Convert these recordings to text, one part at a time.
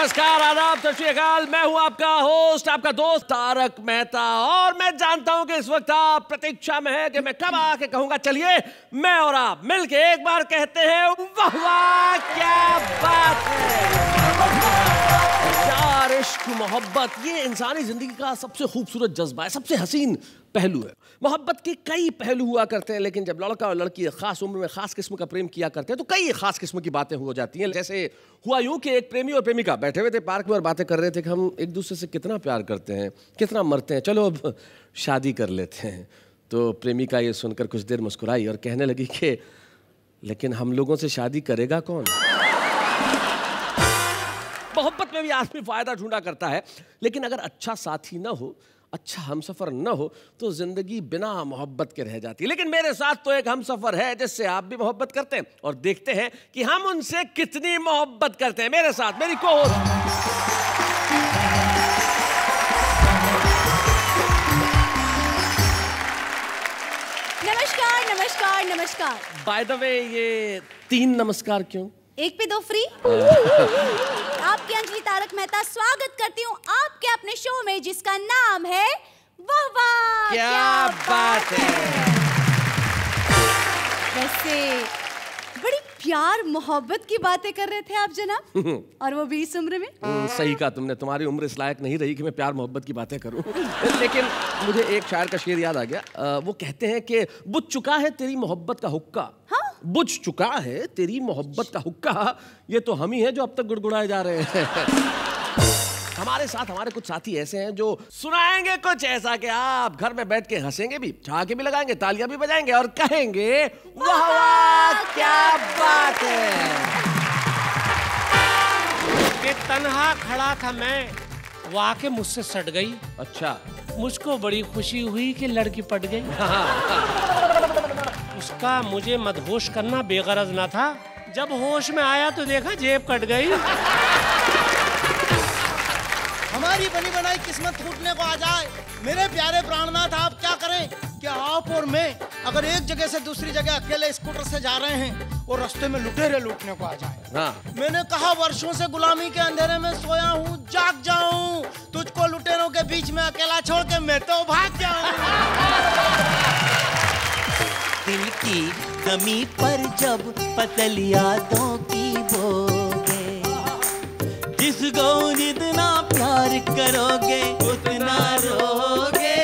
नमस्कार, आदाब, सत श्री अकाल। मैं हूं आपका होस्ट, आपका दोस्त तारक मेहता, और मैं जानता हूं कि इस वक्त आप प्रतीक्षा में है कि मैं कब आके कहूंगा चलिए मैं और आप मिलके एक बार कहते हैं वाह वाह क्या बात है। प्यार, इश्क, मोहब्बत ये इंसानी जिंदगी का सबसे खूबसूरत जज्बा है, सबसे हसीन पहलू है। मोहब्बत के कई पहलू हुआ करते हैं, लेकिन जब लड़का और लड़की खास उम्र में खास किस्म का प्रेम किया करते हैं तो कई खास किस्म की बातें हो जाती हैं। जैसे हुआ यूं कि एक प्रेमी और प्रेमिका बैठे हुए थे पार्क में और बातें कर रहे थे कि हम एक दूसरे से कितना प्यार करते हैं, कितना मरते हैं, चलो अब शादी कर लेते हैं। तो प्रेमिका ये सुनकर कुछ देर मुस्कुराई और कहने लगी कि लेकिन हम लोगों से शादी करेगा कौन। मोहब्बत में भी आदमी फायदा ढूंढा करता है, लेकिन अगर अच्छा साथी ना हो, अच्छा हमसफर न हो तो जिंदगी बिना मोहब्बत के रह जाती है। लेकिन मेरे साथ तो एक हमसफर है जिससे आप भी मोहब्बत करते हैं, और देखते हैं कि हम उनसे कितनी मोहब्बत करते हैं। मेरे साथ मेरी को-होस्ट नमस्कार नमस्कार नमस्कार। बाय द वे ये 3 नमस्कार क्यों? एक पे 2 फ्री। आपकी अंजलि तारक मेहता स्वागत करती हूँ आपके अपने शो में जिसका नाम है वाह वाह क्या बात है। वैसे बड़ी प्यार मोहब्बत की बातें कर रहे थे आप जनाब, और वो भी इस उम्र में। सही कहा तुमने, तुम्हारी उम्र इस लायक नहीं रही कि मैं प्यार मोहब्बत की बातें करूं। लेकिन मुझे एक शायर का शेर याद आ गया। वो कहते हैं कि बुझ चुका है तेरी मोहब्बत का हुक्का। हाँ? बुझ चुका है तेरी मोहब्बत का हुक्का, ये तो हम ही हैं जो अब तक गुड़गुड़ाए जा रहे हैं। हमारे साथ हमारे कुछ साथी ऐसे हैं जो सुनाएंगे कुछ ऐसा कि आप घर में बैठ के हंसेंगे भी, ठहाके भी लगाएंगे, तालियां भी बजाएंगे और कहेंगे वाह वाह क्या बात है। कि तन्हा खड़ा था मैं, वो आके मुझसे सट गई। अच्छा, मुझको बड़ी खुशी हुई कि लड़की पट गई। उसका मुझे मदहोश करना बेगरज ना था। जब होश में आया तो देखा जेब कट गई। हमारी बनी बनाई किस्मत टूटने को आ जाए, मेरे प्यारे प्राणनाथ आप क्या करें कि आप और मैं अगर एक जगह से दूसरी जगह अकेले स्कूटर से जा रहे हैं और रास्ते में लुटेरे लूटने को आ जाए। हाँ। मैंने कहा वर्षों से गुलामी के अंधेरे में सोया हूँ, जाग जाऊं, तुझको लुटेरों के बीच में अकेला छोड़ के मैं तो भाग जाऊं। दिल की कमी पर जब पतल यादों की बोगे, जिसको जितना प्यार करोगे उतना रोगे।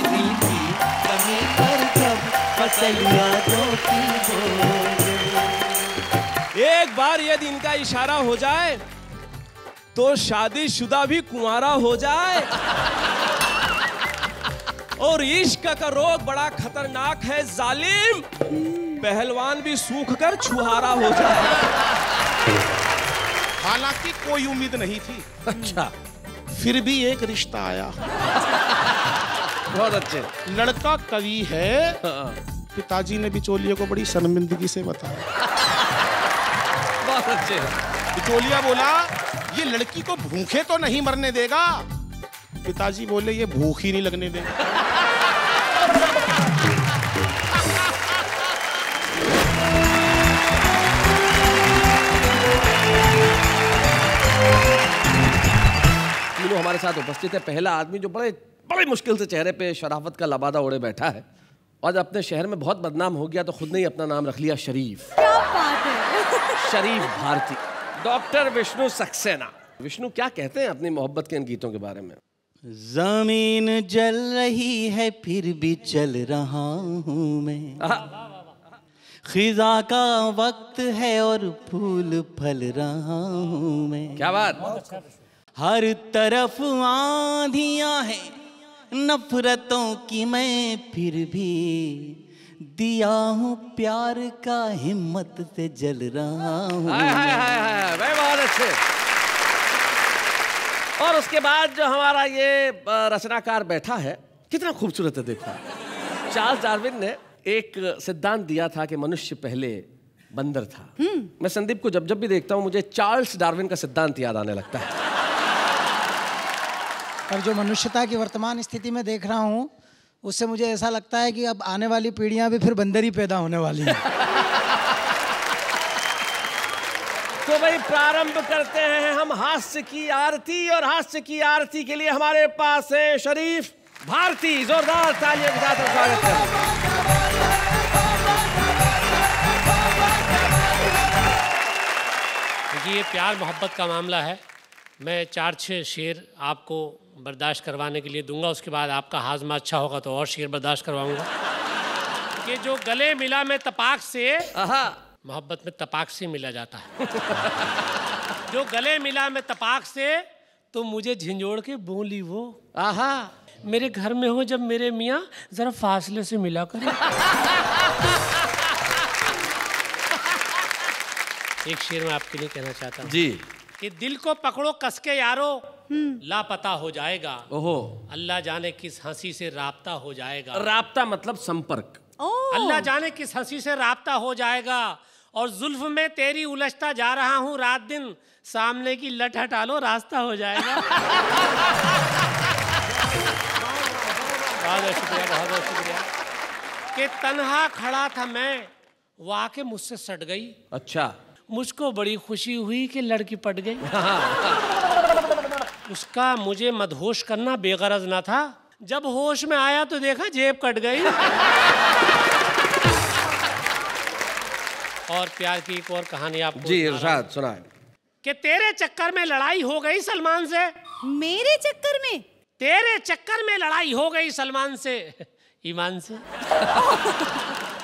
दिल की कमी पर जब पतल यादों की बोगे। एक बार यदि इनका इशारा हो जाए तो शादीशुदा भी कुंवारा हो जाए। और इश्क का रोग बड़ा खतरनाक है जालिम, पहलवान भी सूख कर छुहारा हो जाए। हालांकि कोई उम्मीद नहीं थी। अच्छा, फिर भी एक रिश्ता आया। बहुत अच्छे। लड़का कवि है, पिताजी ने बिचौलिए को बड़ी शर्मिंदगी से बताया। बहुत अच्छे। बिचौलिया बोला ये लड़की को भूखे तो नहीं मरने देगा। पिताजी बोले ये भूख ही नहीं लगने देगा। तीनों हमारे साथ उपस्थित है। पहला आदमी जो बड़े मुश्किल से चेहरे पे शराफत का लबादा ओढ़े बैठा है और अपने शहर में बहुत बदनाम हो गया तो खुद ने ही अपना नाम रख लिया शरीफ। क्या बात है। शरीफ भारती, डॉक्टर विष्णु सक्सेना। विष्णु क्या कहते हैं अपनी मोहब्बत के इन गीतों के बारे में? जमीन जल रही है फिर भी चल रहा हूँ मैं, खिजा का वक्त है और फूल फल रहा हूँ मैं। क्या बात। हर तरफ आंधियां हैं नफरतों की, मैं फिर भी दिया हूँ प्यार का, हिम्मत से जल रहा हूँ। बहुत अच्छे। और उसके बाद जो हमारा ये रचनाकार बैठा है कितना खूबसूरत है, देखो। चार्ल्स डार्विन ने एक सिद्धांत दिया था कि मनुष्य पहले बंदर था। मैं संदीप को जब जब भी देखता हूँ मुझे चार्ल्स डार्विन का सिद्धांत याद आने लगता है। और जो मनुष्यता की वर्तमान स्थिति में देख रहा हूँ उससे मुझे ऐसा लगता है कि अब आने वाली पीढ़ियां भी फिर बंदर ही पैदा होने वाली हैं। तो भाई प्रारंभ करते हैं हम हास्य की आरती, और हास्य की आरती के लिए हमारे पास है शरीफ भारती। जोरदार तालियों के साथ स्वागत करें। देखिए, ये प्यार मोहब्बत का मामला है। मैं 4-6 शेर आपको बर्दाश्त करवाने के लिए दूंगा, उसके बाद आपका हाजमा अच्छा होगा तो और शेर बर्दाश्त करवाऊंगा। कि जो गले मिला में तपाक से, मोहब्बत में तपाक से मिला जाता है। जो गले मिला में तपाक से, तो मुझे झिंझोड़ के बोली वो, आहा मेरे घर में हो जब मेरे मियाँ, जरा फासले से मिला करें। एक शेर मैं आपके लिए कहना चाहता हूँ जी, कि दिल को पकड़ो कसके यारो, लापता हो जाएगा। ओहो, अल्लाह जाने किस हंसी से राब्ता हो जाएगा। राब्ता मतलब संपर्क। अल्लाह जाने किस हंसी से राब्ता हो जाएगा। और जुल्फ में तेरी उलझता जा रहा हूँ रात दिन, सामने की लट हटा लो रास्ता हो जाएगा। बहुत शुक्रिया, बहुत बहुत शुक्रिया। कि तन्हा खड़ा था मैं, वो आके मुझसे सट गई। अच्छा, मुझको बड़ी खुशी हुई कि लड़की पट गई। उसका मुझे मदहोश करना बेगरज ना था, जब होश में आया तो देखा जेब कट गई। और प्यार की एक और कहानी आपको जी इरशाद सुनाए। कि तेरे चक्कर में लड़ाई हो गई सलमान से। मेरे चक्कर में? तेरे चक्कर में लड़ाई हो गई सलमान से, ईमान से।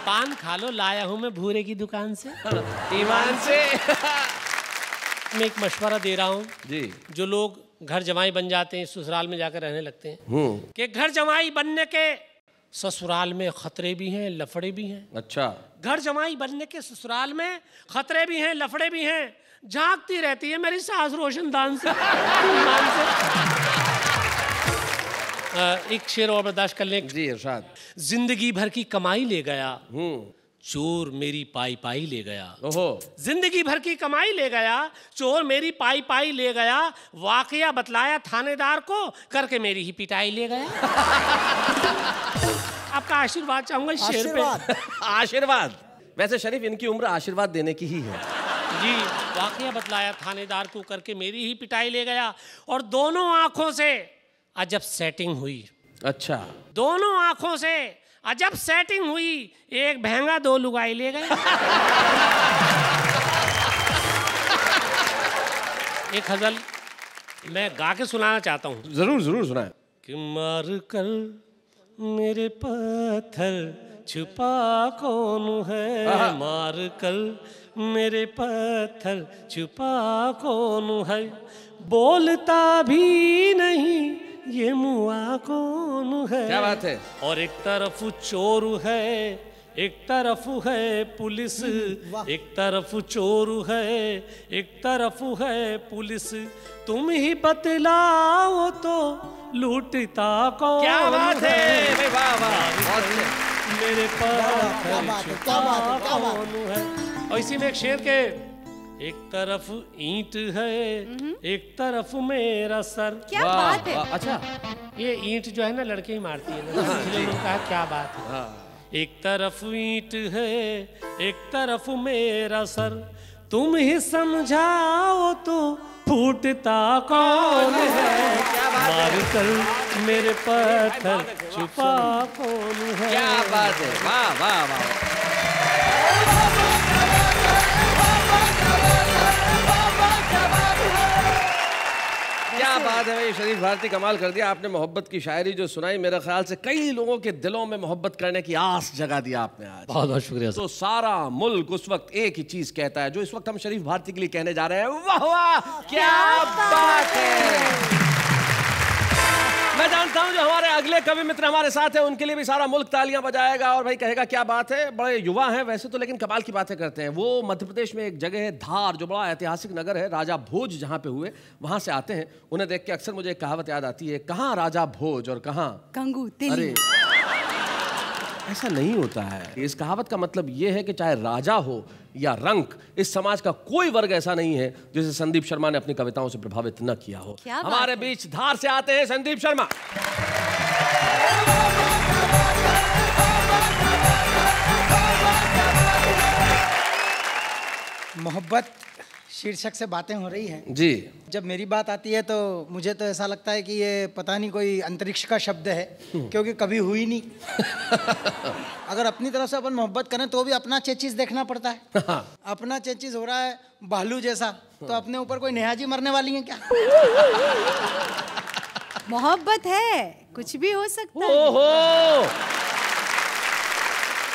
पान खा लो, लाया हूं मैं भूरे की दुकान से, ईमान से। मैं एक मशवरा दे रहा हूँ जी, जो लोग घर जमाई बन जाते हैं, ससुराल में जाकर रहने लगते हैं, कि घर जमाई बनने के ससुराल में खतरे भी हैं, लफड़े भी हैं। अच्छा, घर जमाई बनने के ससुराल में खतरे भी हैं, लफड़े भी हैं। झांकती रहती है मेरी सास रोशनदान से, ईमान से। एक शेर और बर्दाश्त कर लें। जी इरशाद। जिंदगी भर की कमाई ले गया, चोर मेरी पाई पाई ले गया। ओहो, जिंदगी भर की कमाई ले गया, चोर मेरी पाई पाई ले गया। वाकया बतलाया थानेदार को, करके मेरी ही पिटाई ले गया। आपका आशीर्वाद चाहूंगा इस शेर पे। आशीर्वाद। वैसे शरीफ, इनकी उम्र आशीर्वाद देने की ही है। जी, वाकया बतलाया थानेदार को, करके मेरी ही पिटाई ले गया। और दोनों आंखों से अजब सेटिंग हुई। अच्छा, दोनों आंखों से अजब सेटिंग हुई, एक भैंगा 2 लुगाई ले गए। एक गजल मैं गा के सुनाना चाहता हूँ। जरूर जरूर सुनाए। कि मार कर मेरे पत्थर छुपा कौन है, मार कर मेरे पत्थर छुपा कौन है, बोलता भी नहीं ये मुआ कौन है। क्या बात है। और एक तरफ चोर है, एक तरफ है पुलिस, एक तरफ चोर है, एक तरफ है पुलिस, तुम ही बतलाओ तो लूटता कौन। क्या बात है भाई, वाह वाह, मेरे पत्थर छुपा कौन है। और इसी में एक शेर के, एक तरफ ईंट है, एक तरफ मेरा सर। क्या बात है। अच्छा, ये ईंट जो है ना लड़के ही मारती है ना, इसलिए उन्होंने कहा क्या बात है। एक तरफ ईंट है, एक तरफ मेरा सर, तुम ही समझाओ तो फूटता कौन है, मार कर मेरे पत्थर छुपा कौन है। क्या बात है, वाह वाह वाह। क्या बात है भाई, शरीफ भारती कमाल कर दिया आपने। मोहब्बत की शायरी जो सुनाई, मेरे ख्याल से कई लोगों के दिलों में मोहब्बत करने की आस जगा दिया आपने आज। बहुत बहुत शुक्रिया। तो सारा मुल्क उस वक्त एक ही चीज कहता है जो इस वक्त हम शरीफ भारती के लिए कहने जा रहे हैं, वाह वाह क्या बात है। मैं जानता हूं जो हमारे अगले कवि मित्र हमारे साथ हैं, उनके लिए भी सारा मुल्क तालियां बजाएगा और भाई कहेगा क्या बात है। बड़े युवा हैं वैसे तो, लेकिन कमाल की बातें करते हैं। वो मध्य प्रदेश में एक जगह है धार, जो बड़ा ऐतिहासिक नगर है, राजा भोज जहाँ पे हुए, वहां से आते हैं। उन्हें देख के अक्सर मुझे एक कहावत याद आती है, कहाँ राजा भोज और कहाँ कंगू। अरे ऐसा नहीं होता है। इस कहावत का मतलब यह है कि चाहे राजा हो या रंक, इस समाज का कोई वर्ग ऐसा नहीं है जिसे संदीप शर्मा ने अपनी कविताओं से प्रभावित न किया हो। हमारे बीच धार से आते हैं संदीप शर्मा। मोहब्बत शीर्षक से बातें हो रही हैं जी। जब मेरी बात आती है तो मुझे तो ऐसा लगता है कि ये पता नहीं कोई अंतरिक्ष का शब्द है, क्योंकि कभी हुई नहीं। अगर अपनी तरफ से अपन मोहब्बत करें तो भी अपना चेचिस देखना पड़ता है। अपना चेचिस हो रहा है भालू जैसा, तो अपने ऊपर कोई नेहाजी मरने वाली है क्या? मोहब्बत है, कुछ भी हो सकता है। ओहो,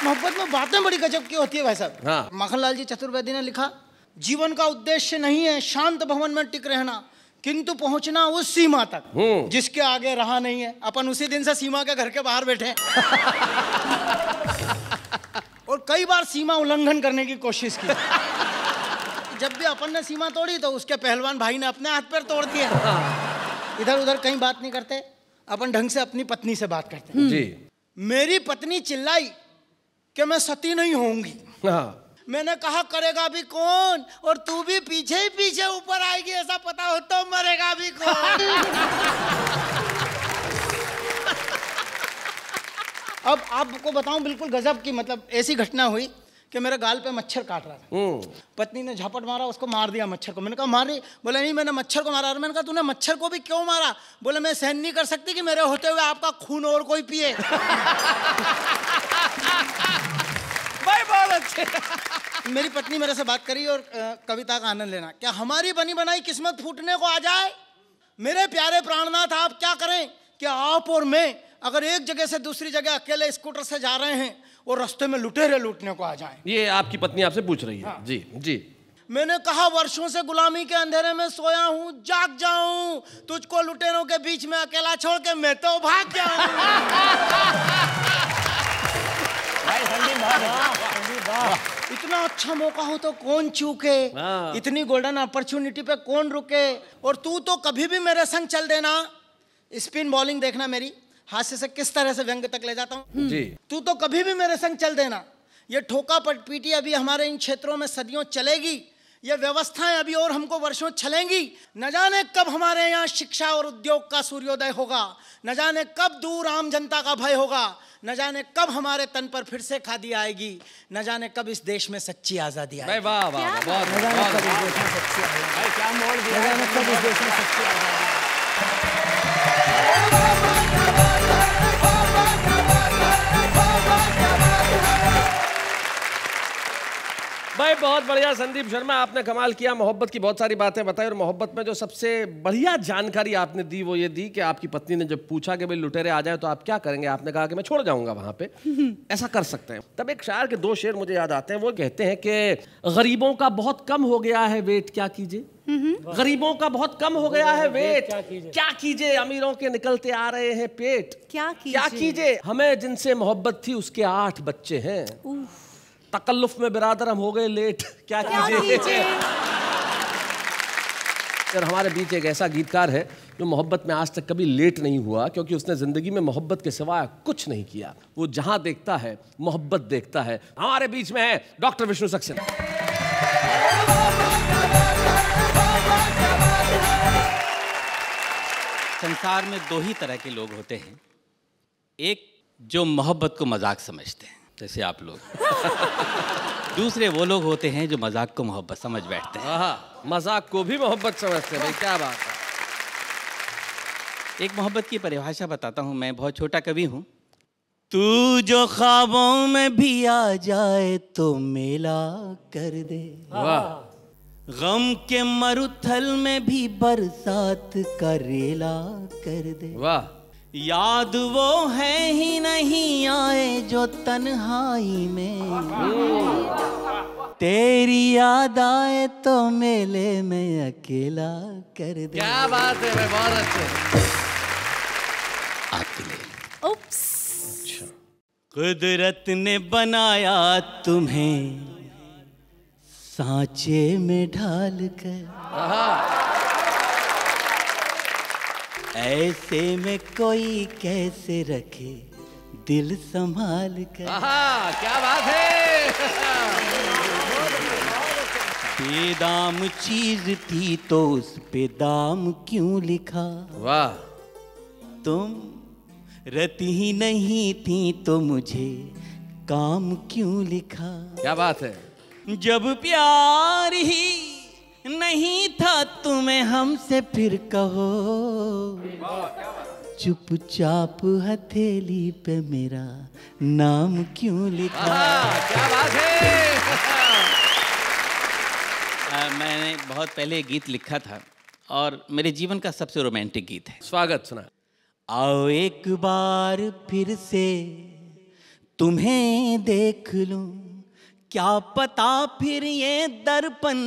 मोहब्बत में बातें बड़ी गजब की होती है भाई साहब। हाँ। माखनलाल जी चतुर्वेदी ने लिखा, जीवन का उद्देश्य नहीं है शांत भवन में टिक रहना, किंतु पहुंचना उस सीमा तक जिसके आगे रहा नहीं है। अपन उसी दिन से सीमा के घर के बाहर बैठे हैं। और कई बार सीमा उल्लंघन करने की कोशिश की। जब भी अपन ने सीमा तोड़ी तो उसके पहलवान भाई ने अपने हाथ पैर तोड़ दिए। इधर उधर कहीं बात नहीं करते, अपन ढंग से अपनी पत्नी से बात करते हैं। जी। मेरी पत्नी चिल्लाई कि मैं सती नहीं होऊंगी। हाँ। मैंने कहा करेगा भी कौन, और तू भी पीछे ही पीछे ऊपर आएगी, ऐसा पता हो तो मरेगा भी कौन। अब आपको बताऊं बिल्कुल गजब की, मतलब ऐसी घटना हुई कि मेरे गाल पे मच्छर काट रहा था। पत्नी ने झपट मारा, उसको मार दिया मच्छर को। मैंने कहा मारी? बोला नहीं, मैंने मच्छर को मारा। और मैंने कहा तूने मच्छर को भी क्यों मारा? बोले मैं सहन नहीं कर सकती कि मेरे होते हुए आपका खून और कोई पिए। भाई बहुत अच्छे। मेरी पत्नी मेरे से बात करी, और कविता का आनंद लेना। क्या हमारी बनी बनाई किस्मत फूटने को आ जाए? मेरे प्यारे प्राणनाथ आप क्या करें कि आप और मैं अगर एक जगह से दूसरी जगह अकेले स्कूटर से जा रहे हैं और रास्ते में लुटेरे लूटने को आ जाएं। ये आपकी पत्नी आपसे पूछ रही है। हाँ। जी जी। मैंने कहा वर्षों से गुलामी के अंधेरे में सोया हूँ, जाग जाऊं, तुझको लुटेरों के बीच में अकेला छोड़ के मैं तो भाग जाऊं। इतना अच्छा मौका हो तो कौन चूके, इतनी गोल्डन अपॉर्चुनिटी पे कौन रुके। और तू तो कभी भी मेरे संग चल देना। स्पिन बॉलिंग देखना मेरी, हास्य से किस तरह से व्यंग तक ले जाता हूँ जी। तू तो कभी भी मेरे संग चल देना। ये ठोका पीटी अभी हमारे इन क्षेत्रों में सदियों चलेगी, ये व्यवस्थाएं अभी और हमको वर्षों चलेंगी। न जाने कब हमारे यहाँ शिक्षा और उद्योग का सूर्योदय होगा, न जाने कब दूर आम जनता का भय होगा, न जाने कब हमारे तन पर फिर से खादी आएगी, न जाने कब इस देश में सच्ची आजादी आएगी। वाह वाह वाह, बहुत न जाने कब इस देश में सच्ची आजादी, क्या मोड़ दिया, न जाने कब इस देश में सच्ची आजादी। भाई बहुत बढ़िया संदीप शर्मा, आपने कमाल किया। मोहब्बत की बहुत सारी बातें बताई, और मोहब्बत में जो सबसे बढ़िया जानकारी आपने दी वो ये दी कि आपकी पत्नी ने जब पूछा कि भाई लुटेरे आ जाए तो आप क्या करेंगे, आपने कहा कि मैं छोड़ जाऊंगा वहां पे। ऐसा कर सकते हैं। तब एक शायर के दो शेर मुझे याद आते हैं। वो कहते हैं कि गरीबों का बहुत कम हो गया है वेट, क्या कीजिए। गरीबों का बहुत कम हो गया है वेट, क्या कीजिए। अमीरों के निकलते आ रहे हैं पेट, क्या कीजिए। हमें जिनसे मोहब्बत थी उसके 8 बच्चे हैं, तकल्लुफ में बिरादर हम हो गए लेट, क्या कीजिए। और हमारे बीच एक ऐसा गीतकार है जो मोहब्बत में आज तक कभी लेट नहीं हुआ, क्योंकि उसने जिंदगी में मोहब्बत के सिवाय कुछ नहीं किया। वो जहां देखता है मोहब्बत देखता है। हमारे बीच में है डॉक्टर विष्णु सक्सेना। संसार में 2 ही तरह के लोग होते हैं। एक जो मोहब्बत को मजाक समझते हैं, जैसे आप लोग। दूसरे वो लोग होते हैं जो मजाक को मोहब्बत समझ बैठते हैं। मजाक को भी मोहब्बत समझते हैं। भाई क्या बात है। एक मोहब्बत की परिभाषा बताता हूँ। मैं बहुत छोटा कवि हूँ। तू जो ख्वाबों में भी आ जाए तो मेला कर दे, गम के मरुथल में भी बरसात का रेला कर दे। वाह। याद वो है ही नहीं आए जो तन्हाई में, तेरी याद आए तो मेले में अकेला कर दे। क्या बात है भाई, बहुत अच्छे। आपके लिए। उप्स। अच्छा। कुदरत ने बनाया तुम्हें सांचे में ढाल कर, ऐसे में कोई कैसे रखे दिल संभाल कर। क्या बात है। बेदाम चीज थी तो उस पे दाम क्यों लिखा। वाह। तुम रती ही नहीं थी तो मुझे काम क्यों लिखा। क्या बात है। जब प्यार ही नहीं था तुम्हें हमसे फिर कहो, चुपचाप हथेली पे मेरा नाम क्यों लिखा। क्या बात है। मैंने बहुत पहले गीत लिखा था और मेरे जीवन का सबसे रोमांटिक गीत है। स्वागत सुना। आओ एक बार फिर से तुम्हें देख लूं, क्या पता फिर ये दर्पण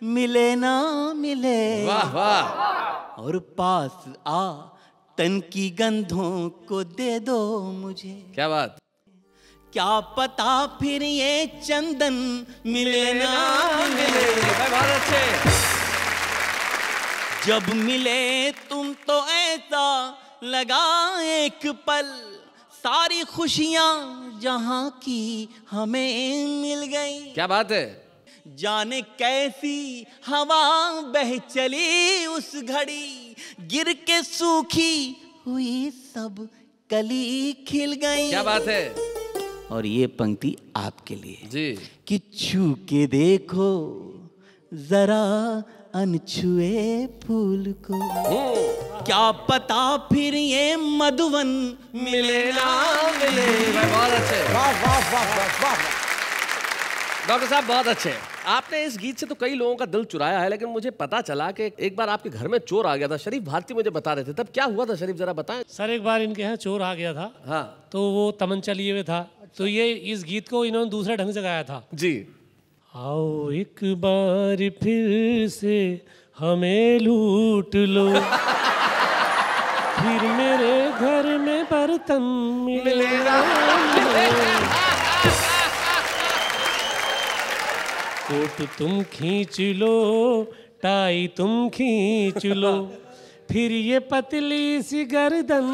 मिले ना मिले। वाह वाह। और पास आ तन की गंधों को दे दो मुझे, क्या बात। क्या पता फिर ये चंदन मिले ना मिले। बहुत अच्छे। जब मिले तुम तो ऐसा लगा एक पल, सारी खुशियां जहां की हमें मिल गई। क्या बात है। जाने कैसी हवा बह चली उस घड़ी, गिर के सूखी हुई सब कली खिल गई। क्या बात है। और ये पंक्ति आपके लिए जी। कि छू के देखो जरा अनछुए फूल को, क्या पता फिर ये मधुवन मिले ना मिले। बहुत अच्छे। वाह वाह वाह वाह वाह। डॉक्टर साहब बहुत अच्छे। आपने इस गीत से तो कई लोगों का दिल चुराया है, लेकिन मुझे पता चला कि एक बार आपके घर में चोर आ गया था। शरीफ भारती मुझे बता रहे थे, तब क्या हुआ था शरीफ, जरा बताएं। सर एक बार इनके यहाँ चोर आ गया था। हाँ। तो वो तमंचा लिए हुए था, तो ये इस गीत को इन्होंने दूसरे ढंग से गाया था। जी। आओ एक बार फिर से हमें लूट लो, फिर मेरे घर में बर्तन मिलेगा। कोट तुम खींच लो, टाई तुम खींच लो, फिर ये पतली सी गर्दन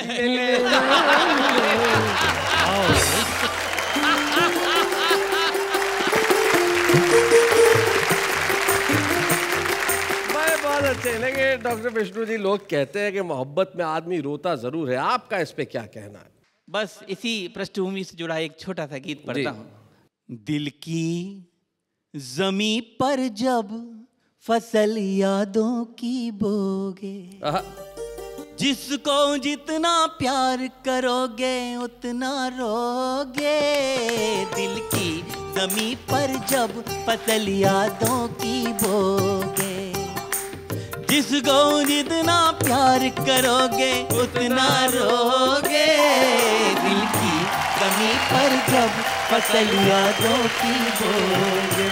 मिलेगा। बहुत अच्छे। लेकिन डॉक्टर विष्णु जी, लोग कहते हैं कि मोहब्बत में आदमी रोता जरूर है, आपका इस पे क्या कहना है। बस इसी पृष्ठभूमि से जुड़ा एक छोटा सा गीत पढ़ता हूँ। दिल की जमी पर जब फसल यादों की बोगे, जिसको जितना प्यार करोगे उतना रोगे। दिल की जमी पर जब फसल यादों की बोगे, जिसको जितना प्यार करोगे उतना रोगे। दिल की जमी पर जब फसल यादों की बोगे।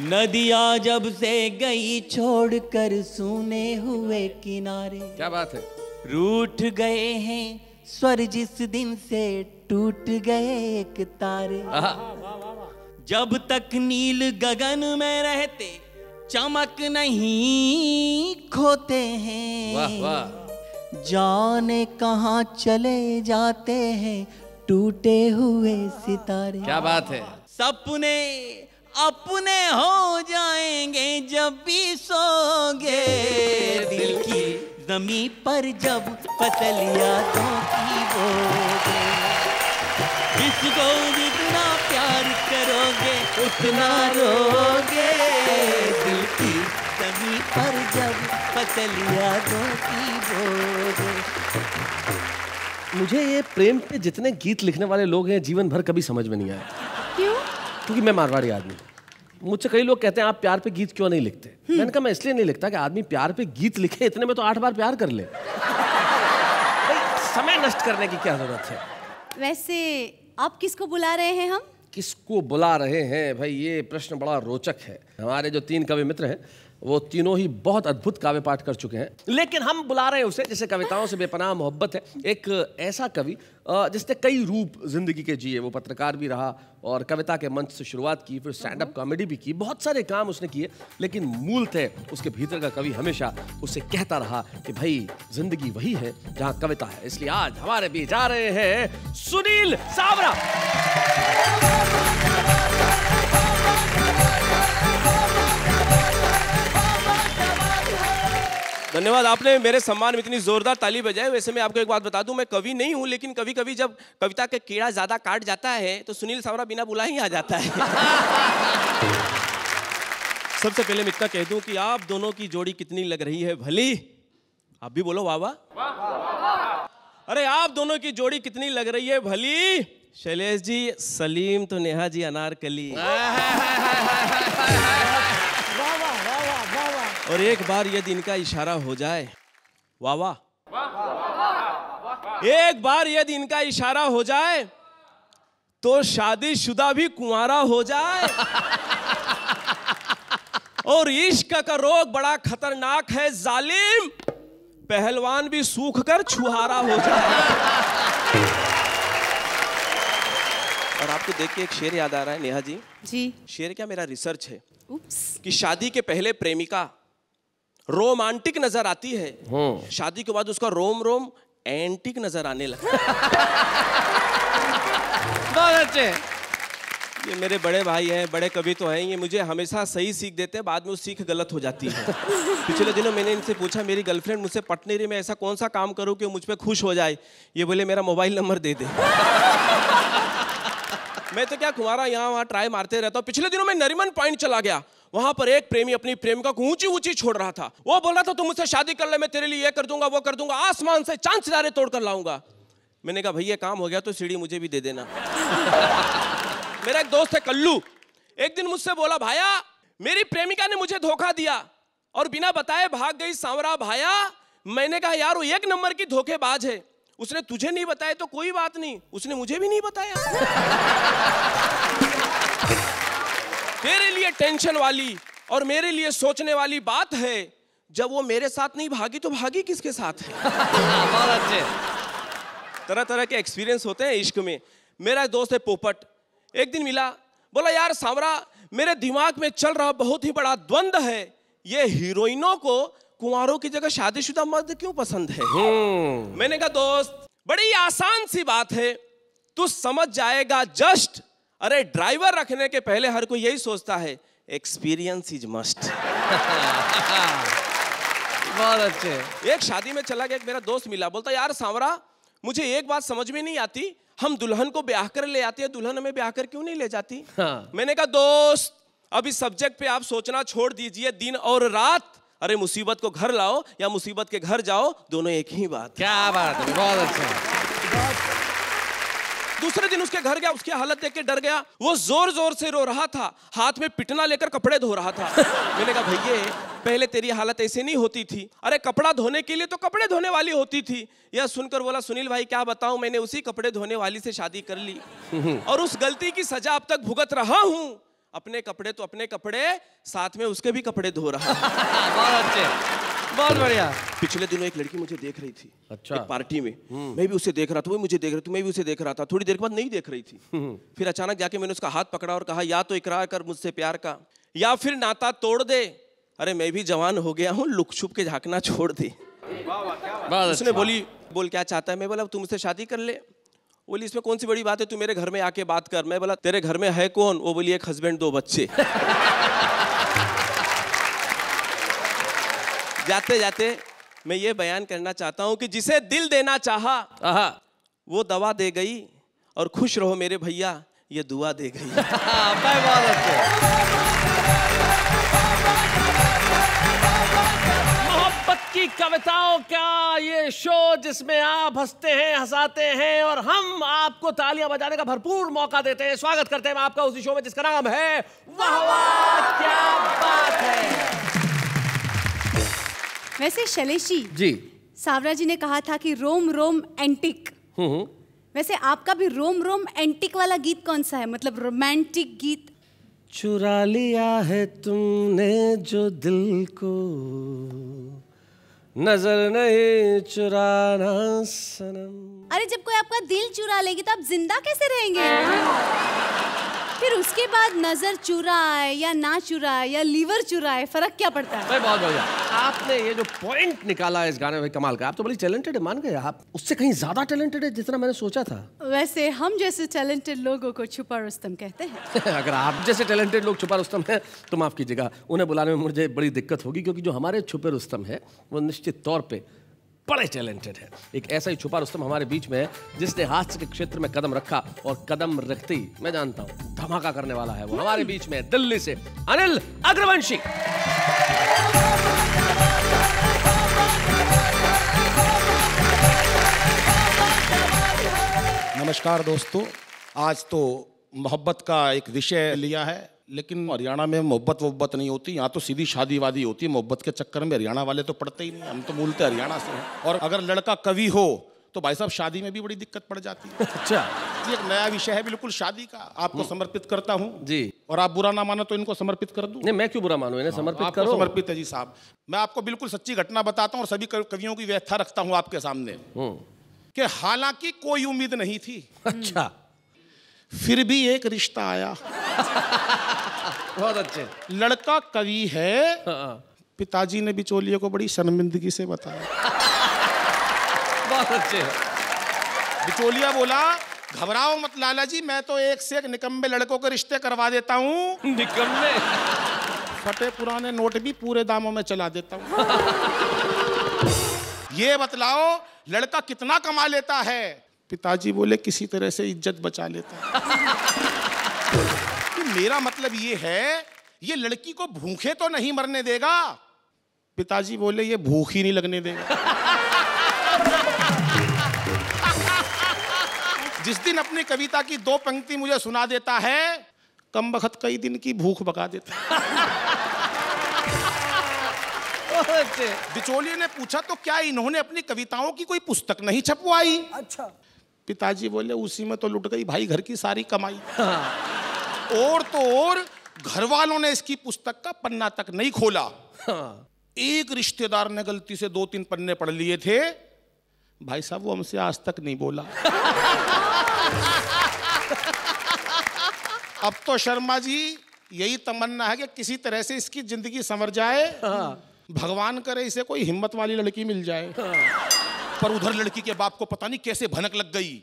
नदिया जब से गई छोड़कर सूने हुए किनारे, क्या बात है। रूठ गए हैं स्वर जिस दिन से टूट गए एक तारे। जब तक नील गगन में रहते चमक नहीं खोते हैं। वाह वाह। जाने कहाँ चले जाते हैं टूटे हुए सितारे। क्या बात है। सपने अपने हो जाएंगे जब भी सोगे। दिल की जमी पर जब फसल यादों की बोगे, जिसको जितना प्यार करोगे उतना रोगे। दिल की जमी पर जब फसल यादों की बोगे। मुझे ये प्रेम पे जितने गीत लिखने वाले लोग हैं जीवन भर कभी समझ में नहीं आया। क्यों? क्योंकि मैं मारवाड़ी आदमी हूँ। मुझसे कई लोग कहते हैं आप प्यार पे गीत क्यों नहीं लिखते। मैंने कहा मैं इसलिए नहीं लिखता कि आदमी प्यार पे गीत लिखे, इतने में तो 8 बार प्यार कर ले। भाई समय नष्ट करने की क्या जरूरत है। वैसे आप किसको बुला रहे हैं हम? किसको बुला रहे हैं भाई, ये प्रश्न बड़ा रोचक है। हमारे जो 3 कवि मित्र हैं वो तीनों ही बहुत अद्भुत काव्य पाठ कर चुके हैं, लेकिन हम बुला रहे हैं उसे जिसे कविताओं से बेपनाह मोहब्बत है। एक ऐसा कवि जिसने कई रूप जिंदगी के जिए। वो पत्रकार भी रहा और कविता के मंच से शुरुआत की, फिर स्टैंड अप कॉमेडी भी की, बहुत सारे काम उसने किए, लेकिन मूलतः उसके भीतर का कवि हमेशा उसे कहता रहा कि भाई जिंदगी वही है जहां कविता है। इसलिए आज हमारे बीच आ रहे हैं सुनील सावरा। धन्यवाद, आपने मेरे सम्मान में इतनी जोरदार ताली बजाई। वैसे मैं आपको एक बात बता दूं, मैं कवि नहीं हूं, लेकिन कभी कभी जब कविता के कीड़ा ज्यादा काट जाता है तो सुनील सावरा बिना बुलाए ही आ जाता है। सबसे पहले मैं इतना कह दूं कि आप दोनों की जोड़ी कितनी लग रही है भली। आप भी बोलो वाह वाह। अरे आप दोनों की जोड़ी कितनी लग रही है भली। शैलेश जी सलीम तो नेहा जी अनारकली। और एक बार यदि इनका इशारा हो जाए, वाह वाह, एक बार यदि इनका इशारा हो जाए तो शादीशुदा भी कुंवारा हो जाए। और इश्क का रोग बड़ा खतरनाक है जालिम, पहलवान भी सूख कर छुहारा हो जाए। और आपको देख के एक शेर याद आ रहा है नेहा जी। शेर क्या, मेरा रिसर्च है कि शादी के पहले प्रेमिका रोमांटिक नजर आती है, शादी के बाद उसका रोम रोम एंटिक नजर आने लगता है। बहुत अच्छे। ये मेरे बड़े भाई हैं, बड़े कवि तो हैं, ये मुझे हमेशा सही सीख देते हैं, बाद में वो सीख गलत हो जाती है। पिछले दिनों मैंने इनसे पूछा, मेरी गर्लफ्रेंड मुझसे पट नहीं रही, मैं ऐसा कौन सा काम करूं कि मुझ पे खुश हो जाए। ये बोले मेरा मोबाइल नंबर दे दे। मैं तो क्या कुंवारा यहाँ वहाँ ट्राई मारते रहता हूँ। पिछले दिनों मैं नरीमन पॉइंट चला गया, वहां पर एक प्रेमी अपनी प्रेमिका को ऊंची ऊंची छोड़ रहा था। वो बोल रहा था तुम मुझसे शादी कर ले, मैं तेरे लिए ये कर दूंगा वो कर दूंगा, आसमान से चांद सितारे तोड़ कर लाऊंगा। मैंने कहा भैया काम हो गया तो सीढ़ी मुझे भी दे देना। मेरा एक दोस्त है कल्लू, एक दिन मुझसे बोला भाया मेरी प्रेमिका ने मुझे धोखा दिया और बिना बताए भाग गई सांवरा भाया। मैंने कहा यार वो एक नंबर की धोखेबाज है, उसने तुझे नहीं बताया तो कोई बात नहीं, उसने मुझे भी नहीं बताया। तेरे लिए टेंशन वाली और मेरे लिए सोचने वाली बात है, जब वो मेरे साथ नहीं भागी तो भागी किसके साथ है। बहुत अच्छे। तरह तरह के एक्सपीरियंस होते हैं इश्क में। मेरा दोस्त है पोपट, एक दिन मिला, बोला यार सांवरा मेरे दिमाग में चल रहा बहुत ही बड़ा द्वंद्व है, ये हीरोइनों को कुंवारों की जगह शादीशुदा मर्द क्यों पसंद है। मैंने कहा दोस्त बड़ी आसान सी बात है, तू समझ जाएगा जस्ट। अरे ड्राइवर रखने के पहले हर कोई यही सोचता है एक्सपीरियंस इज मस्ट। बहुत अच्छे। एक शादी में चला गया, एक मेरा दोस्त मिला, बोलता यार सांवरा मुझे एक बात समझ में नहीं आती, हम दुल्हन को ब्याह कर ले आते हैं, दुल्हन हमें ब्याह कर क्यों नहीं ले जाती। हाँ। मैंने कहा दोस्त अब इस सब्जेक्ट पे आप सोचना छोड़ दीजिए दिन और रात। अरे मुसीबत को घर लाओ या मुसीबत के घर जाओ, दोनों एक ही बात। क्या बात है, बहुत अच्छा। दूसरे दिन उसके घर गया, उसकी हालत देख के डर गया, वो जोर जोर से रो रहा था, हाथ में पिटना लेकर कपड़े धो रहा था। मैंने कहा भैया पहले तेरी हालत ऐसे नहीं होती थी, अरे कपड़ा धोने के लिए तो कपड़े धोने वाली होती थी। यह सुनकर बोला सुनील भाई क्या बताऊं, मैंने उसी कपड़े धोने वाली से शादी कर ली और उस गलती की सजा अब तक भुगत रहा हूं। अपने कपड़े तो अपने कपड़े, साथ में उसके भी कपड़े धो रहा। बहुत अच्छे, बहुत बढ़िया। पिछले दिनों एक लड़की मुझे देख रही थी, अच्छा। एक पार्टी में, मैं भी उसे देख रहा था, वो मुझे देख रही थी, मैं भी उसे देख रहा था। थोड़ी देर के बाद नहीं देख रही थी, फिर अचानक जाके मैंने उसका हाथ पकड़ा और कहा या तो इकरार कर मुझसे प्यार का या फिर नाता तोड़ दे। अरे मैं भी जवान हो गया हूँ, लुक छुप के झांकना छोड़ दे। उसने बोल क्या चाहता है। मैं बोला तू मुझसे शादी कर ले। बोली इसमें कौन सी बड़ी बात है, तू मेरे घर में आके बात कर। मैं बोला तेरे घर में है कौन। वो बोली एक हस्बैंड 2 बच्चे। जाते जाते मैं ये बयान करना चाहता हूं कि जिसे दिल देना चाहा वो दवा दे गई, और खुश रहो मेरे भैया ये दुआ दे गई। बहुत अच्छे। मोहब्बत की कविताओं का ये शो जिसमें आप हंसते हैं, हंसाते हैं और हम आपको तालियां बजाने का भरपूर मौका देते हैं। स्वागत करते हैं आपका उसी शो में जिसका नाम है वाह वाह क्या बात है। वैसे शैलेश जी, सावरा जी ने कहा था कि रोम रोम एंटिक। वैसे आपका भी रोम रोम एंटिक वाला गीत कौन सा है, मतलब रोमांटिक गीत? चुरा लिया है तुमने जो दिल को, नजर नहीं चुराना सनम। अरे जब कोई आपका दिल चुरा लेगी तो आप जिंदा कैसे रहेंगे? फिर उसके बाद नजर चुराए या ना चुराए या लीवर चुराए, फर्क क्या पड़ता है? बहुत बढ़िया। आपने ये जो पॉइंट निकाला है इस गाने में कमाल का। आप तो बड़ी टैलेंटेड है, मान गए आप। उससे कहीं ज्यादा टैलेंटेड है जितना मैंने सोचा था। वैसे हम जैसे टैलेंटेड लोगों को छुपा रुस्तम कहते हैं। अगर आप जैसे टैलेंटेड लोग छुपा रुस्तम है तो माफ कीजिएगा, उन्हें बुलाने में मुझे बड़ी दिक्कत होगी, क्योंकि जो हमारे छुपे रुस्तम है वो निश्चित निश्चित तौर पे बड़े टैलेंटेड है। एक ऐसा ही छुपा रुस्तम हमारे बीच में है जिसने हास्य के क्षेत्र में कदम रखा और कदम रखते ही मैं जानता हूं धमाका करने वाला है। वो हमारे बीच में दिल्ली से अनिल अग्रवंशी। नमस्कार दोस्तों, आज तो मोहब्बत का एक विषय लिया है, लेकिन हरियाणा में मोहब्बत नहीं होती, यहाँ तो सीधी शादी वादी होती है। मोहब्बत के चक्कर में हरियाणा वाले तो पड़ते ही नहीं, हम तो मूलतः हरियाणा से हैं। और अगर लड़का कवि हो तो भाई साहब शादी में भी बड़ी दिक्कत पड़ जाती है। अच्छा, ये एक नया विषय है बिल्कुल शादी का, आपको समर्पित करता हूँ जी। और आप बुरा ना मानो तो इनको समर्पित कर दूं। नहीं, मैं क्यों बुरा मानूं, इन्हें समर्पित आपको करो। समर्पित है जी साहब। मैं आपको बिल्कुल सच्ची घटना बताता हूँ और सभी कवियों की व्याख्या रखता हूँ आपके सामने कि हालांकि कोई उम्मीद नहीं थी, अच्छा, फिर भी एक रिश्ता आया। बहुत अच्छे। लड़का कवि है, हाँ। पिताजी ने बिचौलिए को बड़ी शर्मिंदगी से बताया। बहुत अच्छे। बिचौलिया बोला, घबराओ मत लाला जी, मैं तो एक से एक निकम्मे लड़कों के रिश्ते करवा देता हूँ। निकम्मे? फटे पुराने नोट भी पूरे दामों में चला देता हूँ। ये बतलाओ लड़का कितना कमा लेता है? पिताजी बोले, किसी तरह से इज्जत बचा लेता है। तो मेरा मतलब ये है, ये लड़की को भूखे तो नहीं मरने देगा? पिताजी बोले, ये भूख ही नहीं लगने देगा। जिस दिन अपनी कविता की 2 पंक्ति मुझे सुना देता है, कम बखत कई दिन की भूख भगा देता है। बिचौलिए ने पूछा, तो क्या इन्होंने अपनी कविताओं की कोई पुस्तक नहीं छपवाई? अच्छा। पिताजी बोले, उसी में तो लुट गई भाई घर की सारी कमाई। और तो और घर वालों ने इसकी पुस्तक का पन्ना तक नहीं खोला। एक रिश्तेदार ने गलती से 2-3 पन्ने पढ़ लिए थे, भाई साहब वो हमसे आज तक नहीं बोला। अब तो शर्मा जी यही तमन्ना है कि किसी तरह से इसकी जिंदगी संवर जाए। भगवान करे इसे कोई हिम्मत वाली लड़की मिल जाए। पर उधर लड़की के बाप को पता नहीं कैसे भनक लग गई,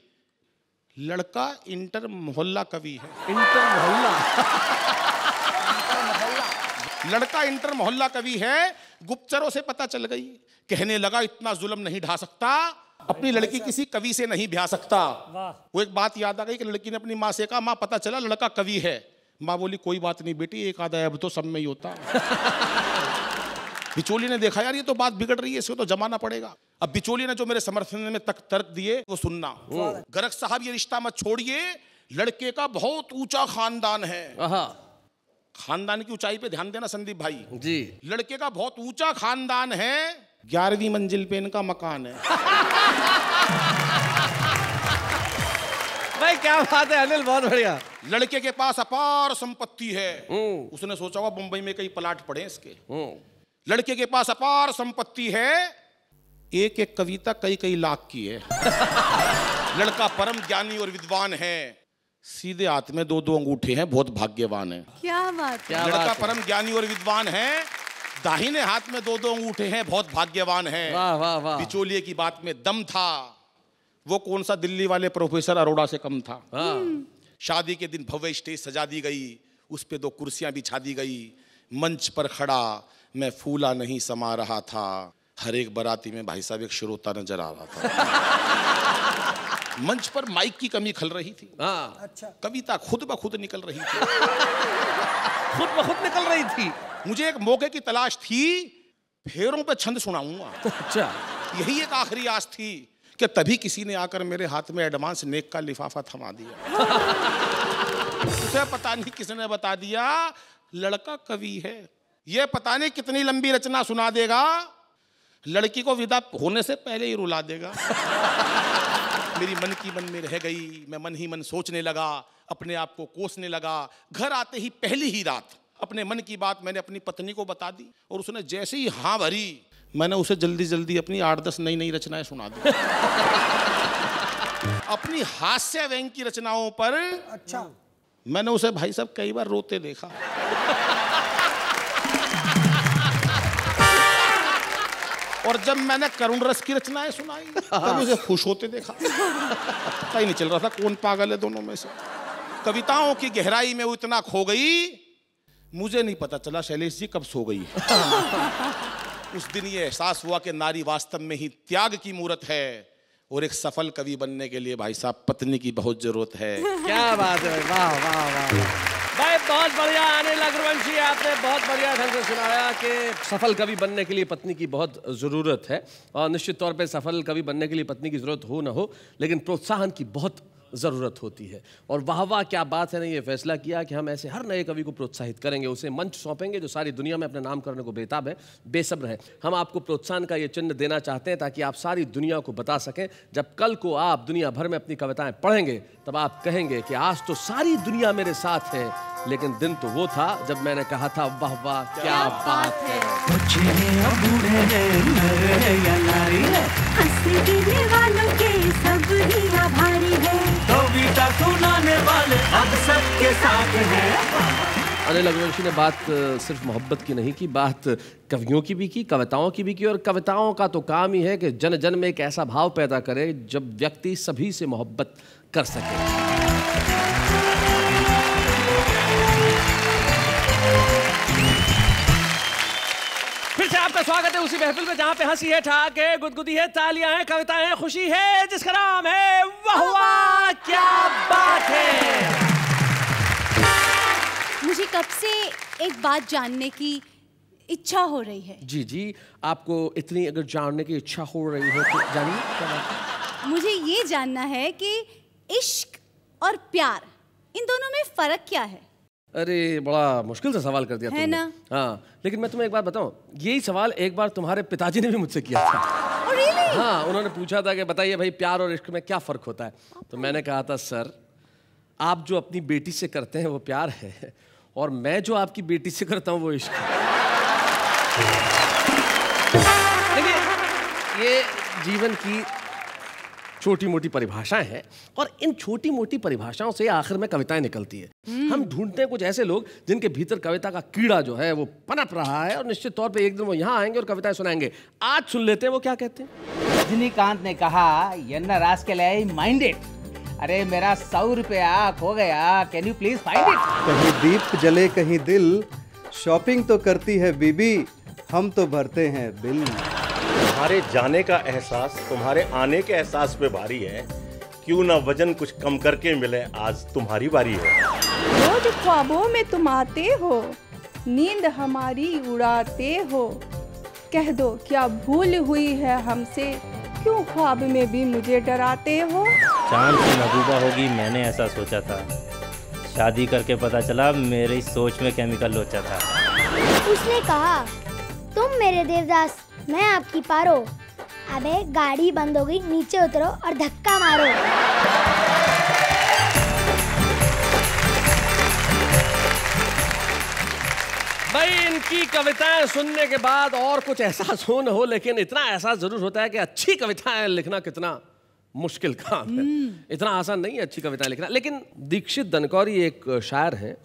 लड़का इंटर मोहल्ला कवि है। इंटर मोहल्ला? लड़का इंटर मोहल्ला कवि है। गुप्तचरों से पता चल गई, कहने लगा इतना जुल्म नहीं ढा सकता, अपनी लड़की किसी कवि से नहीं ब्याह सकता। वो एक बात याद आ गई कि लड़की ने अपनी माँ से कहा, माँ पता चला लड़का कवि है। माँ बोली, कोई बात नहीं बेटी, एक आधा अब तो सब में ही होता। बिचौली ने देखा, यार ये तो बात बिगड़ रही है, इसको तो जमाना पड़ेगा। अब बिचौली ने जो मेरे समर्थन में तर्क दिए वो सुनना। गरग साहब ये रिश्ता मत छोड़िए, लड़के का बहुत ऊंचा खानदान है। खानदान की ऊंचाई पे ध्यान देना संदीप भाई जी। लड़के का बहुत ऊंचा खानदान है, 11वीं मंजिल पे इनका मकान है। भाई क्या बात है अनिल, बहुत बढ़िया। लड़के के पास अपार संपत्ति है। उसने सोचा होगा मुंबई में कई प्लाट पड़े इसके। लड़के के पास अपार संपत्ति है, एक एक कविता कई लाख की है। लड़का परम ज्ञानी और विद्वान है, सीधे हाथ में 2-2 अंगूठे हैं, बहुत भाग्यवान है। क्या बात है। लड़का परम ज्ञानी और विद्वान है, दाहिने हाथ में 2-2 अंगूठे हैं, बहुत भाग्यवान है। वाह वाह वाह। बिचौलिए की बात में दम था, वो कौन सा दिल्ली वाले प्रोफेसर अरोड़ा से कम था। शादी के दिन भव्य स्टेज सजा दी गई, उस पे 2 कुर्सियां बिछा दी गई। मंच पर खड़ा मैं फूला नहीं समा रहा था, हर एक बाराती में भाई साहब एक श्रोता नजर आ रहा था। मंच पर माइक की कमी खल रही थी। अच्छा। कविता खुद ब खुद निकल रही थी। खुद ब खुद निकल रही थी। मुझे एक मौके की तलाश थी, फेरों पे छंद सुनाऊंगा। अच्छा। यही एक आखिरी आस थी कि तभी किसी ने आकर मेरे हाथ में एडवांस नेक का लिफाफा थमा दिया। उसे पता नहीं किसने बता दिया लड़का कवि है। ये पता नहीं कितनी लंबी रचना सुना देगा, लड़की को विदा होने से पहले ही रुला देगा। मेरी मन की मन में रह गई, मैं मन ही मन सोचने लगा, अपने आप को कोसने लगा। घर आते ही पहली ही रात अपने मन की बात मैंने अपनी पत्नी को बता दी और उसने जैसे ही हाँ भरी, मैंने उसे जल्दी जल्दी अपनी 8-10 नई रचनाएं सुना दी। अपनी हास्य व्यंग की रचनाओं पर अच्छा मैंने उसे भाई साहब कई बार रोते देखा। और जब मैंने करुण रस की रचनाएं सुनाई तब उसे खुश होते देखा। पता ही नहीं चल रहा था कौन पागल है दोनों में से। कविताओं की गहराई में वो इतना खो गई, मुझे नहीं पता चला शैलेश जी कब सो गई। उस दिन ये एहसास हुआ कि नारी वास्तव में ही त्याग की मूरत है और एक सफल कवि बनने के लिए भाई साहब पत्नी की बहुत जरूरत है। क्या बात है, वाह वाह वाह भाई, बहुत बढ़िया अनिल अग्रवंशी, आपने बहुत बढ़िया ढंग से सुनाया कि सफल कवि बनने के लिए पत्नी की बहुत ज़रूरत है। और निश्चित तौर पे सफल कवि बनने के लिए पत्नी की ज़रूरत हो ना हो, लेकिन प्रोत्साहन की बहुत ज़रूरत होती है। और वाह वाह क्या बात है, ने ये फैसला किया कि हम ऐसे हर नए कवि को प्रोत्साहित करेंगे, उसे मंच सौंपेंगे जो सारी दुनिया में अपना नाम करने को बेताब है, बेसब्र है। हम आपको प्रोत्साहन का ये चिन्ह देना चाहते हैं ताकि आप सारी दुनिया को बता सकें, जब कल को आप दुनिया भर में अपनी कविताएं पढ़ेंगे तब आप कहेंगे कि आज तो सारी दुनिया मेरे साथ है, लेकिन दिन तो वो था जब मैंने कहा था वाह वाह क्या बात है। सुनाने वाले अब सबके साथ हैं। अनिल अग्रवंशी ने बात सिर्फ मोहब्बत की नहीं की, बात कवियों की भी की, कविताओं की भी की। और कविताओं का तो काम ही है कि जन जन में एक ऐसा भाव पैदा करे जब व्यक्ति सभी से मोहब्बत कर सके। फिर से आपका स्वागत है उसी महफिल में जहां पे हंसी है, ठाक है, गुदगुदी है, तालियां हैं, कविताएं हैं, खुशी है, जिसका नाम है वाह वाह क्या बात है। मुझे कब से एक बात जानने की इच्छा हो रही है। जी जी, आपको इतनी अगर जानने की इच्छा हो रही है तो जानिए क्या बात है। मुझे ये जानना है कि इश्क और प्यार, इन दोनों में फर्क क्या है? अरे बड़ा मुश्किल से सवाल कर दिया है तुमने। ना? हाँ, लेकिन मैं तुम्हें एक बात बताऊं, यही सवाल एक बार तुम्हारे पिताजी ने भी मुझसे किया था। Oh, really? हाँ, उन्होंने पूछा था कि बताइए भाई प्यार और इश्क में क्या फर्क होता है। तो मैंने कहा था सर, आप जो अपनी बेटी से करते हैं वो प्यार है, और मैं जो आपकी बेटी से करता हूँ वो इश्क है। देखिए, ये जीवन की छोटी मोटी परिभाषाएं हैं, और इन छोटी मोटी परिभाषाओं से आखिर में कविताएं निकलती है। हम ढूंढते हैं कुछ ऐसे लोग जिनके भीतर कविता का कीड़ा जो है वो पनप रहा है, और निश्चित तौर पे एक दिन वो यहाँ आएंगे और कविताएं सुनाएंगे। आज सुन लेते हैं वो क्या कहते हैं। रजनीकांत ने कहा यन्ना रास के लिए माइंडेड, अरे मेरा 100 रुपया खो गया, can you please find it. कहीं दीप जले कहीं दिल, शॉपिंग तो करती है बीबी, हम तो भरते हैं बिल। तुम्हारे जाने का एहसास तुम्हारे आने के एहसास पे भारी है, क्यों ना वजन कुछ कम करके मिले, आज तुम्हारी बारी है। रोज ख्वाबों में तुम आते हो, नींद हमारी उड़ाते हो, कह दो क्या भूल हुई है हमसे, क्यों ख्वाब में भी मुझे डराते हो। चांद की महबूबा होगी मैंने ऐसा सोचा था, शादी करके पता चला मेरी सोच में केमिकल लोचा था। उसने कहा तुम मेरे देवदास मैं आपकी पारो, अबे गाड़ी बंद हो गई, नीचे उतरो और धक्का मारो। भाई इनकी कविताएं सुनने के बाद और कुछ एहसास हो न हो, लेकिन इतना एहसास जरूर होता है कि अच्छी कविताएं लिखना कितना मुश्किल काम है। इतना आसान नहीं है अच्छी कविताएं लिखना। लेकिन दीक्षित दनकौरी एक शायर हैं,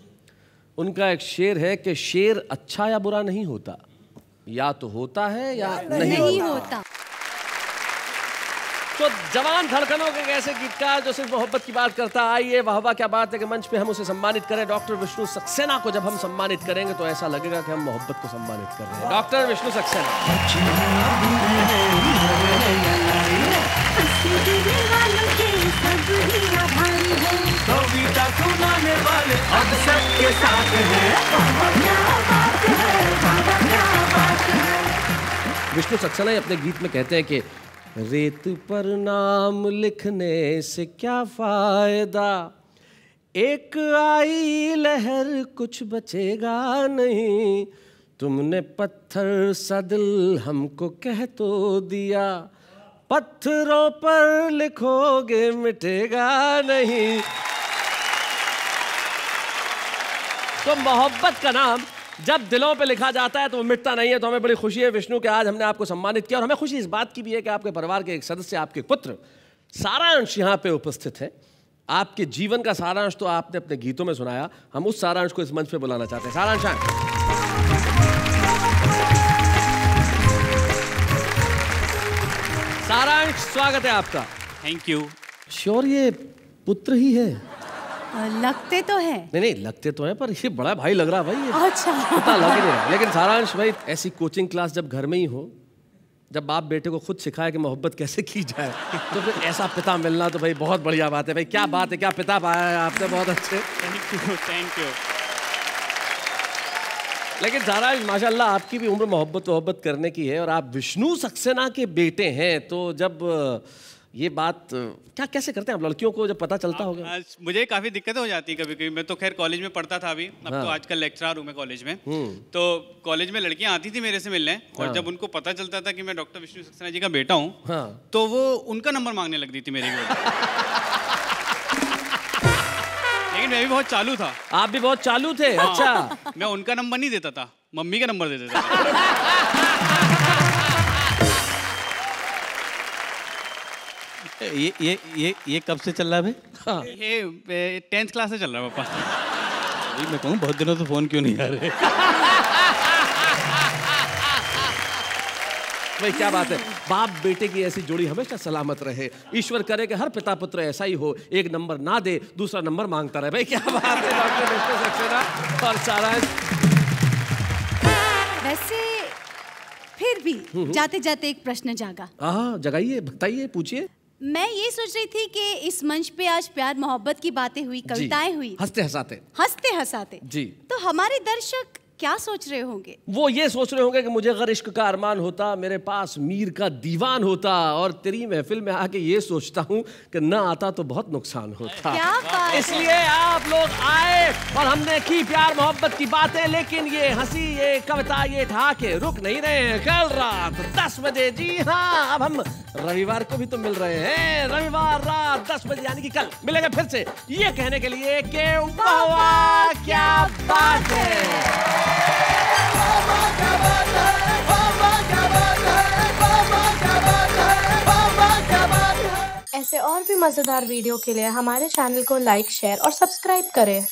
उनका एक शेर है कि शेर अच्छा या बुरा नहीं होता, या तो होता है या नहीं होता। तो जवान धड़कनों के ऐसे गीतकार जो सिर्फ मोहब्बत की बात करता, आइए वाह वाह क्या बात है कि मंच पे हम उसे सम्मानित करें। डॉक्टर विष्णु सक्सेना को जब हम सम्मानित करेंगे तो ऐसा लगेगा कि हम मोहब्बत को सम्मानित कर रहे हैं। डॉक्टर विष्णु सक्सेना। विष्णु सक्सेना अपने गीत में कहते हैं कि रेत पर नाम लिखने से क्या फायदा, एक आई लहर कुछ बचेगा नहीं, तुमने पत्थर सा दिल हमको कह तो दिया, पत्थरों पर लिखोगे मिटेगा नहीं। तो मोहब्बत का नाम जब दिलों पे लिखा जाता है तो वो मिटता नहीं है। तो हमें बड़ी खुशी है विष्णु के आज हमने आपको सम्मानित किया, और हमें खुशी इस बात की भी है कि आपके परिवार के एक सदस्य, आपके पुत्र सारांश यहाँ पे उपस्थित है। आपके जीवन का सारांश तो आपने अपने गीतों में सुनाया, हम उस सारांश को इस मंच पे बुलाना चाहते हैं। सारांश स्वागत है आपका। Thank you. श्योर ये पुत्र ही है? लगते तो है। नहीं लगते तो हैं, पर ये बड़ा भाई लग रहा है भाई ये। अच्छा। पता लग नहीं रहा। लेकिन सारांश भाई, ऐसी कोचिंग क्लास जब घर में ही हो, जब बाप बेटे को खुद सिखाए कि मोहब्बत कैसे की जाए, तो फिर ऐसा पिता मिलना तो भाई बहुत बढ़िया बात है। भाई क्या बात है, क्या पिता पाया है आपने, बहुत अच्छे। Thank you. लेकिन सारांश माशाल्लाह आपकी भी उम्र मोहब्बत करने की है और आप विष्णु सक्सेना के बेटे हैं, तो जब ये बात क्या कैसे करते हैं आप लड़कियों को जब पता चलता होगा? मुझे काफ़ी दिक्कत हो जाती है कभी कभी। मैं तो खैर कॉलेज में पढ़ता था अभी, अब तो आजकल लेक्चरर हूँ मैं कॉलेज में। तो कॉलेज में लड़कियाँ आती थी मेरे से मिलने, और जब उनको पता चलता था कि मैं डॉक्टर विष्णु सक्सेना जी का बेटा हूँ, तो वो उनका नंबर मांगने लगती थी मेरे को। लेकिन मैं भी बहुत चालू था। आप भी बहुत चालू थे? अच्छा। मैं उनका नंबर नहीं देता था, मम्मी का नंबर दे देता था। ये कब से चल रहा है भाई? ये 10th क्लास से चल रहा है पापा। मैं कहूँ बहुत दिनों से फोन क्यों नहीं आ रहे? भाई क्या बात है, बाप बेटे की ऐसी जोड़ी हमेशा सलामत रहे। ईश्वर करे कि हर पिता पुत्र ऐसा ही हो, एक नंबर ना दे दूसरा नंबर मांगता रहे। भाई क्या बात है डॉक्टर विष्णु सक्सेना और सारांश। वैसे फिर भी जाते जाते एक प्रश्न जागा। जगाइए, बताइए, पूछिए। मैं ये सोच रही थी कि इस मंच पे आज प्यार मोहब्बत की बातें हुई, कविताएं हुई, हंसते हंसाते जी, तो हमारे दर्शक क्या सोच रहे होंगे? वो ये सोच रहे होंगे कि मुझे अगर इश्क का अरमान होता, मेरे पास मीर का दीवान होता, और तेरी महफिल में आके ये सोचता हूँ कि ना आता तो बहुत नुकसान होता। क्या बात। इसलिए आप लोग आए और हमने की प्यार मोहब्बत की बातें, लेकिन ये हंसी, ये कविता, ये ठहाके रुक नहीं रहे हैं। कल रात 10 बजे, जी हाँ, अब हम रविवार को भी तो मिल रहे हैं। रविवार रात 10 बजे यानी कि कल मिलेंगे फिर से, ये कहने के लिए कि वाह क्या बात है। ऐसे और भी मजेदार वीडियो के लिए हमारे चैनल को लाइक, शेयर और सब्सक्राइब करें।